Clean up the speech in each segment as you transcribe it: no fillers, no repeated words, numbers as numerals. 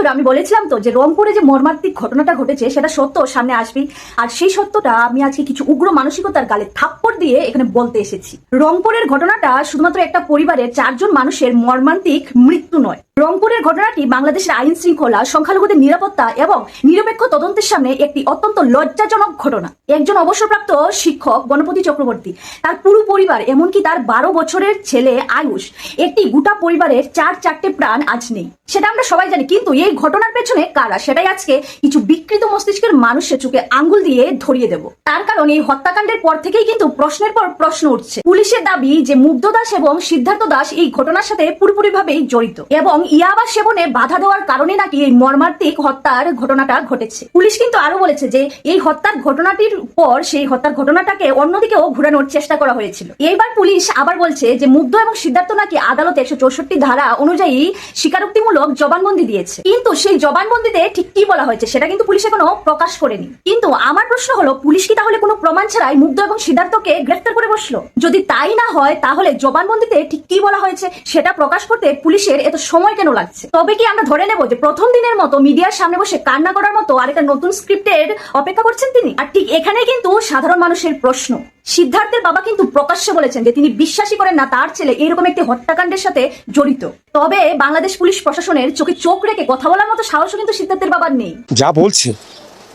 বন্ধুরা, আমি বলেছিলাম তো যে রংপুরে যে মর্মান্তিক ঘটনাটা ঘটেছে সেটা সত্য সামনে আসবে। আর সেই সত্যটা আমি আজকে কিছু উগ্র মানসিকতার গালে থাপ্পড় দিয়ে এখানে বলতে এসেছি। রংপুরের ঘটনাটা শুধুমাত্র একটা পরিবারের 4 জন মানুষের মর্মান্তিক মৃত্যু নয়। রংপুরের ঘটনাটি বাংলাদেশের আইন শৃঙ্খলা, সংখ্যালঘুদের নিরাপত্তা এবং নিরপেক্ষ তদন্তের সামনে একটি অত্যন্ত লজ্জাজনক ঘটনা। একজন অবসরপ্রাপ্ত শিক্ষক গণপতি চক্রবর্তী, তার পুরো পরিবার, এমনকি তার 12 বছরের ছেলে আয়ুষ, একটি গোটা পরিবারের 4 প্রাণ আজ নেই। সেটা আমরা সবাই জানি, কিন্তু এই ঘটনার পেছনে কারা সেটাই আজকে কিছু বিকৃত মস্তিষ্কের মানুষের চোখে আঙ্গুল দিয়ে ধরিয়ে দেব। তার কারণ এই হত্যাকাণ্ডের পর থেকেই কিন্তু প্রশ্নের পর প্রশ্ন উঠছে। পুলিশের দাবি যে মুগ্ধ দাস এবং সিদ্ধার্থ দাস এই ঘটনার সাথে পুরোপুরিভাবেই জড়িত এবং ইয়াবা সেবনে বাধা দেওয়ার কারণে নাকি এই মর্মান্তিক হত্যার ঘটনাটা ঘটেছে। পুলিশ কিন্তু আরো বলেছে যে এই হত্যার ঘটনাটির পর সেই হত্যার ঘটনাটাকে অন্যদিকেও ঘুরানোর চেষ্টা করা হয়েছিল। এইবার পুলিশ আবার বলছে যে মুগ্ধ এবং সিদ্ধার্থ নাকি আদালতে 164 ধারা অনুযায়ী স্বীকারোক্তিমূলক জবানবন্দি দিয়েছে, কিন্তু সেই জবানবন্দিতে ঠিক কি বলা হয়েছে সেটা কিন্তু পুলিশ এখনো প্রকাশ করেনি। কিন্তু আমার প্রশ্ন হলো, পুলিশ কি তাহলে কোনো প্রমাণ ছাড়াই মুগ্ধ এবং সিদ্ধার্থকে গ্রেফতার করে বসলো? যদি তাই না হয় তাহলে জবানবন্দিতে ঠিক কি বলা হয়েছে সেটা প্রকাশ করতে পুলিশের এত সময় কেন লাগছে? তবে কি আমরা ধরে নেব যে প্রথম দিনের মতো মিডিয়ার সামনে বসে কান্না করার মতো আরেকটা নতুন স্ক্রিপ্টের অপেক্ষা করছেন তিনি? আর ঠিক এখানে কিন্তু সাধারণ মানুষের প্রশ্ন। সিদ্ধার্থের বাবা কিন্তু প্রকাশ্যে বলেছেন যে তিনি বিশ্বাসই করেন না তার ছেলে এরকম একটি হত্যাকাণ্ডের সাথে জড়িত। তবে বাংলাদেশ পুলিশ প্রশাসনের চোখে চোখ রেখে কথা বলার মতো সাহসও কিন্তু সিদ্ধার্থের বাবার নেই। যা বলছে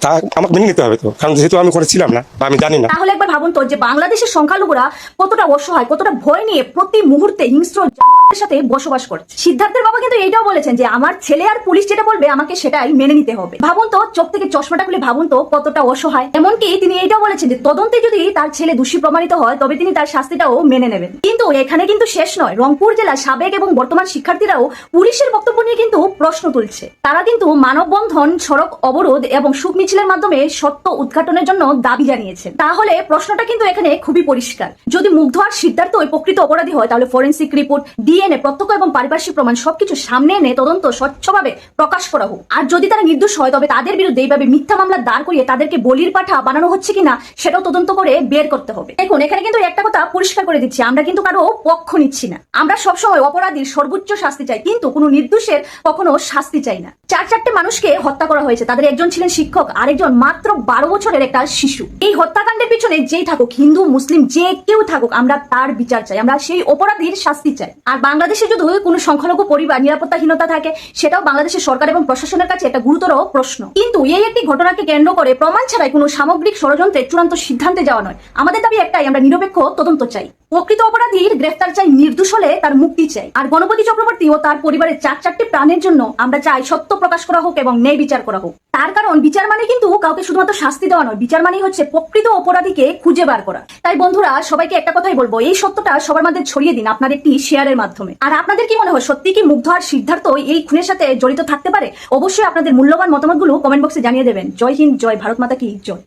তা আমাকে মেনে নিতে হবে তো, কারণ যেহেতু আমি ওখানে ছিলাম না বা আমি জানি না। তাহলে একবার ভাবুন তো যে বাংলাদেশের সংখ্যালঘুরা কতটা অসহায়, কতটা ভয় নিয়ে প্রতি মুহূর্তে হিংস্র জানোয়ারের সাথে বসবাস করছে। সিদ্ধার্থের বাবা কিন্তু এইটাও বলেছেন যে আমার ছেলে আর পুলিশ যেটা বলবে আমাকে সেটাই মেনে নিতে হবে। ভাবুন তো, চোখ থেকে চশমাটা খুলে ভাবুন তো কতটা অসহায়। এমনকি তিনি এইটাও বলেছেন যে তদন্তে যদি তার ছেলে দোষী প্রমাণিত হয় তবে তিনি তার শাস্তিটাও মেনে নেবেন। কিন্তু এখানে কিন্তু শেষ নয়। রংপুর জেলার সাবেক এবং বর্তমান শিক্ষার্থীরাও পুলিশের বক্তব্য নিয়ে কিন্তু প্রশ্ন তুলছে। তারা কিন্তু মানববন্ধন, সড়ক অবরোধ এবং শোক মিছিলের মাধ্যমে সত্য উদ্ঘাটনের জন্য দাবি জানিয়েছেন। তাহলে প্রশ্নটা কিন্তু এখানে খুবই পরিষ্কার। যদি মুগ্ধ আর সিদ্ধার্থ ওই প্রকৃত অপরাধী হয় তাহলে ফরেন্সিক রিপোর্ট, ডিএনএ, প্রত্যক্ষ এবং পারিপার্শ্বিক প্রমাণ সবকিছু সামনে এনে তদন্ত স্বচ্ছভাবে প্রকাশ করা হোক। আর যদি তারা নির্দোষ হয় তবে তাদের বিরুদ্ধে এইভাবে মিথ্যা মামলা দাঁড় করিয়ে তাদেরকে বলির পাঠা বানানো হচ্ছে কিনা সেটাও তদন্ত করে বের করতে হবে। দেখুন, এখানে কিন্তু একটা কথা পরিষ্কার করে দিচ্ছি, আমরা কিন্তু কারো পক্ষ নিচ্ছি না। আমরা সবসময় অপরাধীর সর্বোচ্চ শাস্তি চাই, কিন্তু কোনো নির্দোষের কখনো শাস্তি চাই না। 4 মানুষকে হত্যা করা হয়েছে, তাদের একজন ছিলেন শিক্ষক, আরেকজন মাত্র 12 বছরের একটা শিশু। এই হত্যাকাণ্ডের পিছনে যেই থাকুক, হিন্দু মুসলিম যে কেউ থাকুক, আমরা তার বিচার চাই, আমরা সেই অপরাধীর শাস্তি চাই। আর বাংলাদেশে যদি কোনো সংখ্যালঘু পরিবার নিরাপত্তাহীনতা থাকে সেটাও বাংলাদেশের সরকার এবং প্রশাসনের কাছে একটা গুরুতর প্রশ্ন। কিন্তু এই একটি ঘটনাকে কেন্দ্র করে প্রমাণ ছাড়াই কোনো সামগ্রিক ষড়যন্ত্রে চূড়ান্ত সিদ্ধান্তে যাওয়া নয়। আমাদের দাবি একটাই, আমরা নিরপেক্ষ তদন্ত চাই, প্রকৃত অপরাধীর গ্রেফতার চাই, নির্দোষ হলে তার মুক্তি চাই। আর গণপতি চক্রবর্তী ও তার পরিবারের 4 প্রাণের জন্য আমরা চাই সত্য প্রকাশ করা হোক এবং ন্যায় বিচার করা হোক। তার কারণ বিচার মানে কিন্তু কাউকে শুধুমাত্র শাস্তি দেওয়া নয়, বিচার মানে হচ্ছে প্রকৃত অপরাধীকে খুঁজে বার করা। তাই বন্ধুরা, সবাইকে একটা কথাই বলবো, এই সত্যটা সবার মধ্যে ছড়িয়ে দিন আপনার একটি শেয়ারের মাধ্যমে। আর আপনাদের কি মনে হয়, সত্যি কি মুগ্ধ আর সিদ্ধার্থ এই খুনের সাথে জড়িত থাকতে পারে? অবশ্যই আপনাদের মূল্যবান মতামতগুলো কমেন্ট বক্সে জানিয়ে দেবেন। জয় হিন্দ, জয় ভারত মাতা কি জয়।